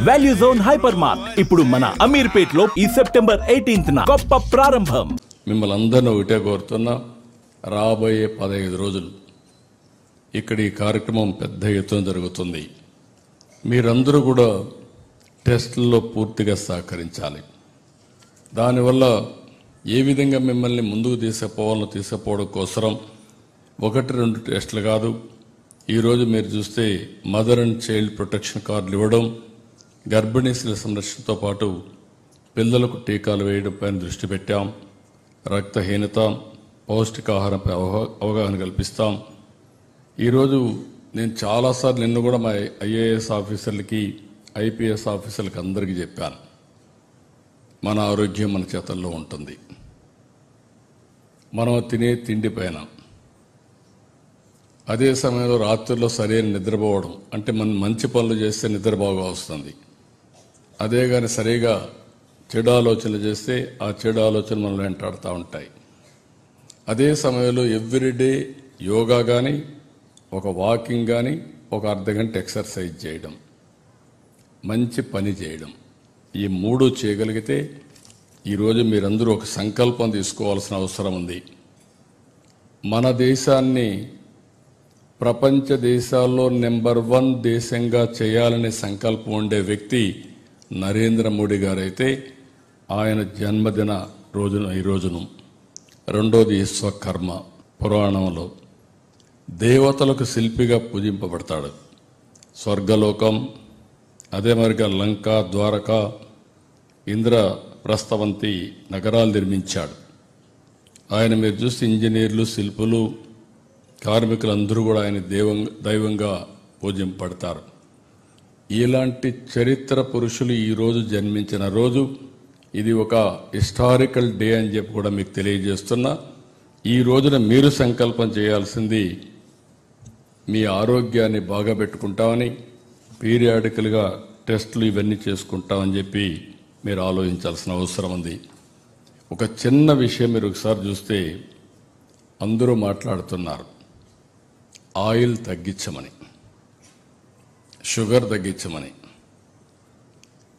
Value zone hyper mart ఇప్పుడు మన అమీర్పేట్ లో ఈ సెప్టెంబర్ 18న గొప్ప ప్రారంభం. మిమ్మల్ని అందరినీ ఒకటే కోరుతున్నా, రాబోయే 15 రోజులు ఇక్కడ ఈ కార్యక్రమం పెద్ద ఎత్తున జరుగుతుంది. మీరందరూ కూడా టెస్టుల్లో పూర్తిగా సహకరించాలి. దానివల్ల ఏ విధంగా మిమ్మల్ని ముందుకు తీసుకుపోవడం కోసం 1-2 టెస్టులు కాదు. ఈరోజు మీరు చూస్తే మదర్ అండ్ చైల్డ్ ప్రొటెక్షన్ కార్డులు ఇవ్వడం, గర్భిణీ స్త్రీల సంరక్షణతో పాటు పిల్లలకు టీకాలు వేయడం పైన దృష్టి పెట్టాం. రక్తహీనత, పౌష్టికాహారంపై అవగాహన కల్పిస్తాం. ఈరోజు నేను చాలాసార్లు నిన్ను కూడా మా ఐఏఎస్ ఆఫీసర్లకి, ఐపీఎస్ ఆఫీసర్లకి అందరికీ చెప్పాను, మన ఆరోగ్యం మన చేతల్లో ఉంటుంది. మనం తినే తిండి పైన, అదే సమయంలో రాత్రుల్లో సరైన నిద్రపోవడం, అంటే మనం మంచి పనులు చేస్తే నిద్ర బాగా వస్తుంది. అదే కానీ సరిగా చెడు ఆలోచనలు చేస్తే ఆ చెడు ఆలోచనలు మనం వెంటాడుతూ ఉంటాయి. అదే సమయంలో ఎవ్రీడే యోగా కానీ, ఒక వాకింగ్ కానీ, ఒక అర్ధగంట ఎక్సర్సైజ్ చేయడం, మంచి పని చేయడం, ఈ 3 చేయగలిగితే ఈరోజు మీరందరూ ఒక సంకల్పం తీసుకోవాల్సిన అవసరం ఉంది. మన దేశాన్ని ప్రపంచ దేశాల్లో నెంబర్ 1 దేశంగా చేయాలనే సంకల్పం ఉండే వ్యక్తి నరేంద్ర మోడీ గారైతే ఆయన జన్మదిన ఈ రోజును. రెండోది విశ్వకర్మ పురాణంలో దేవతలకు శిల్పిగా పూజింపబడతాడు. స్వర్గలోకం, అదే మరిగా లంక, ద్వారక, ఇంద్రప్రస్థవంతి నగరాలు నిర్మించాడు ఆయన. మీరు చూస్తే ఇంజనీర్లు, శిల్పులు, కార్మికులందరూ కూడా ఆయన దైవంగా పూజింపబడతారు. ఇలాంటి చరిత్ర పురుషులు ఈరోజు జన్మించిన రోజు. ఇది ఒక హిస్టారికల్ డే అని చెప్పి కూడా మీకు తెలియజేస్తున్నా. ఈ రోజున మీరు సంకల్పం చేయాల్సింది మీ ఆరోగ్యాన్ని బాగా పెట్టుకుంటామని, పీరియాడికల్గా టెస్టులు ఇవన్నీ చేసుకుంటామని చెప్పి మీరు ఆలోచించాల్సిన అవసరం ఉంది. ఒక చిన్న విషయం మీరు ఒకసారి చూస్తే అందరూ మాట్లాడుతున్నారు, ఆయిల్ తగ్గించమని, షుగర్ తగ్గించమని,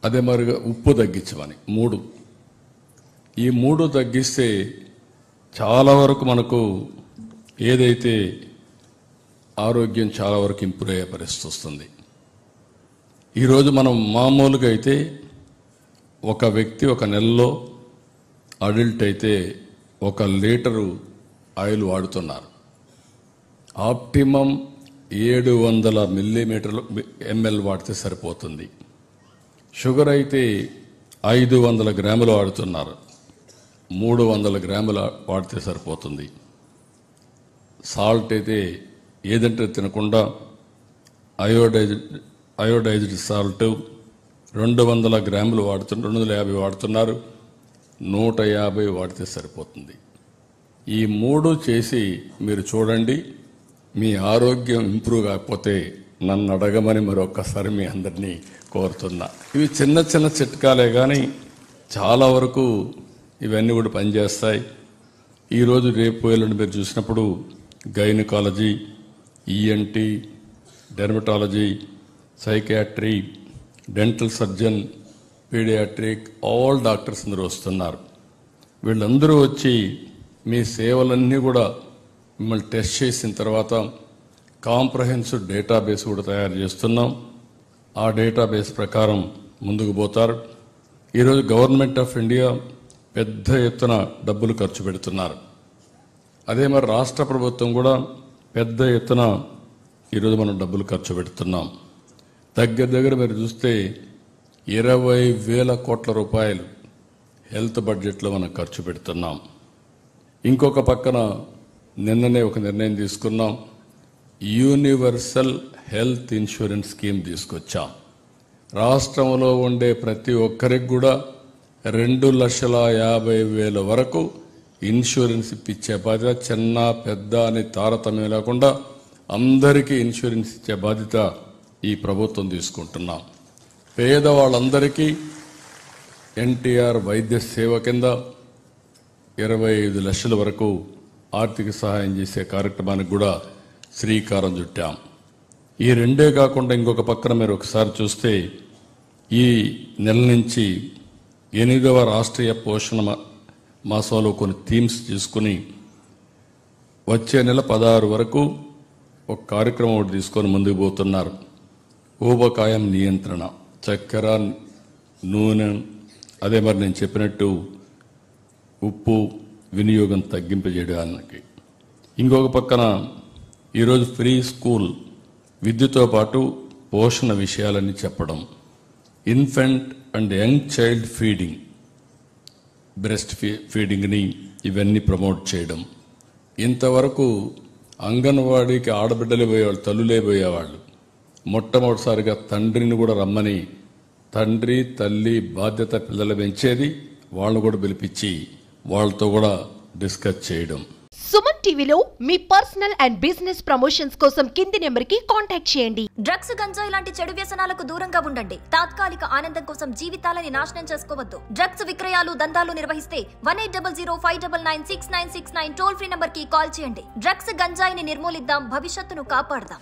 అదే మరిగా ఉప్పు తగ్గించమని. ఈ 3 తగ్గిస్తే చాలా వరకు మనకు ఏదైతే ఆరోగ్యం చాలా వరకు ఇంప్రూవ్ అయ్యే పరిస్థితి వస్తుంది. ఈరోజు మనం మామూలుగా అయితే ఒక వ్యక్తి ఒక నెలలో అడల్ట్ అయితే 1 లీటరు ఆయిల్ వాడుతున్నారు. ఆప్టిమం 700 ml వాడితే సరిపోతుంది. షుగర్ అయితే 500 గ్రాములు వాడుతున్నారు, 300 గ్రాములు వాడితే సరిపోతుంది. సాల్ట్ అయితే ఏదంటే తినకుండా అయోడైజ్డ్ సాల్ట్ 200 గ్రాములు 250 వాడుతున్నారు, 150 వాడితే సరిపోతుంది. ఈ 3 చేసి మీరు చూడండి. మీ ఆరోగ్యం ఇంప్రూవ్ కాకపోతే నన్ను అడగమని మరొక్కసారి మీ అందరినీ కోరుతున్నా. ఇవి చిన్న చిన్న చిట్కాలే కానీ చాలా వరకు ఇవన్నీ కూడా పనిచేస్తాయి. ఈరోజు రేపు ఎల్లుండి మీరు చూసినప్పుడు gynaecology, ENT, dermatology, psychiatry, dental surgeon, paediatric, all doctors అందరూ వస్తున్నారు. వీళ్ళందరూ వచ్చి మీ సేవలన్నీ కూడా మిమ్మల్ని టెస్ట్ చేసిన తర్వాత కాంప్రహెన్సివ్ డేటాబేస్ కూడా తయారు చేస్తున్నాం. ఆ డేటాబేస్ ప్రకారం ముందుకు పోతారు. ఈరోజు గవర్నమెంట్ ఆఫ్ ఇండియా పెద్ద ఎత్తున డబ్బులు ఖర్చు పెడుతున్నారు. అదే మరి రాష్ట్ర ప్రభుత్వం కూడా పెద్ద ఎత్తున ఈరోజు మనం డబ్బులు ఖర్చు పెడుతున్నాం. దగ్గర మీరు చూస్తే 20,000 కోట్ల రూపాయలు హెల్త్ బడ్జెట్లో మనం ఖర్చు పెడుతున్నాం. ఇంకొక పక్కన నిన్ననే ఒక నిర్ణయం తీసుకున్నాం, యూనివర్సల్ హెల్త్ ఇన్సూరెన్స్ స్కీమ్ తీసుకొచ్చాం. రాష్ట్రంలో ఉండే ప్రతి ఒక్కరికి కూడా 2,50,000 వరకు ఇన్సూరెన్స్ ఇప్పించే బాధ్యత, చిన్న పెద్ద అని తారతమ్యం లేకుండా అందరికీ ఇన్సూరెన్స్ ఇచ్చే బాధ్యత ఈ ప్రభుత్వం తీసుకుంటున్నాం. పేదవాళ్ళందరికీ ఎన్టీఆర్ వైద్య సేవ కింద 25 లక్షల వరకు ఆర్థిక సహాయం చేసే కార్యక్రమానికి కూడా శ్రీకారం చుట్టాం. ఈ రెండే కాకుండా ఇంకొక పక్కన మీరు ఒకసారి చూస్తే ఈ నెల నుంచి 8వ రాష్ట్రీయ పోషణ మాసంలో కొన్ని థీమ్స్ తీసుకుని వచ్చే నెల 16 వరకు ఒక కార్యక్రమం ఒకటి తీసుకొని ముందుకు పోతున్నారు. ఊబకాయం నియంత్రణ, చక్కెర, నూనె, అదే మరి నేను చెప్పినట్టు ఉప్పు వినియోగం తగ్గింపజేయడానికి. ఇంకొక పక్కన ఈరోజు ఫ్రీ స్కూల్, విద్యతో పాటు పోషణ విషయాలన్నీ చెప్పడం, infant and young child feeding, breast ఫీడింగ్ని ఇవన్నీ ప్రమోట్ చేయడం. ఇంతవరకు అంగన్వాడీకి ఆడబిడ్డలే పోయేవాళ్ళు, తల్లులే పోయేవాళ్ళు. మొట్టమొదటిసారిగా తండ్రిని కూడా రమ్మని, తండ్రి తల్లి బాధ్యత పిల్లలు పెంచేది, వాళ్ళను కూడా పిలిపించి వాళ్ళతో కూడా డిస్కస్ చేయడం. సుమన్ టీవీలో మీ పర్సనల్ అండ్ బిజినెస్ ప్రమోషన్స్ కోసం కింది నెంబర్కి కాంటాక్ట్ చేయండి. డ్రగ్స్, గంజాయి లాంటి చెడు వ్యసనాలకు దూరంగా ఉండండి. తాత్కాలిక ఆనందం కోసం జీవితాలని నాశనం చేసుకోవద్దు. డ్రగ్స్ విక్రయాలు, దందాలు నిర్వహిస్తే 180059996969 టోల్ ఫ్రీ నంబర్ కి కాల్ చేయండి. డ్రగ్స్, గంజాయిని నిర్మూలిద్దాం, భవిష్యత్తును కాపాడదాం.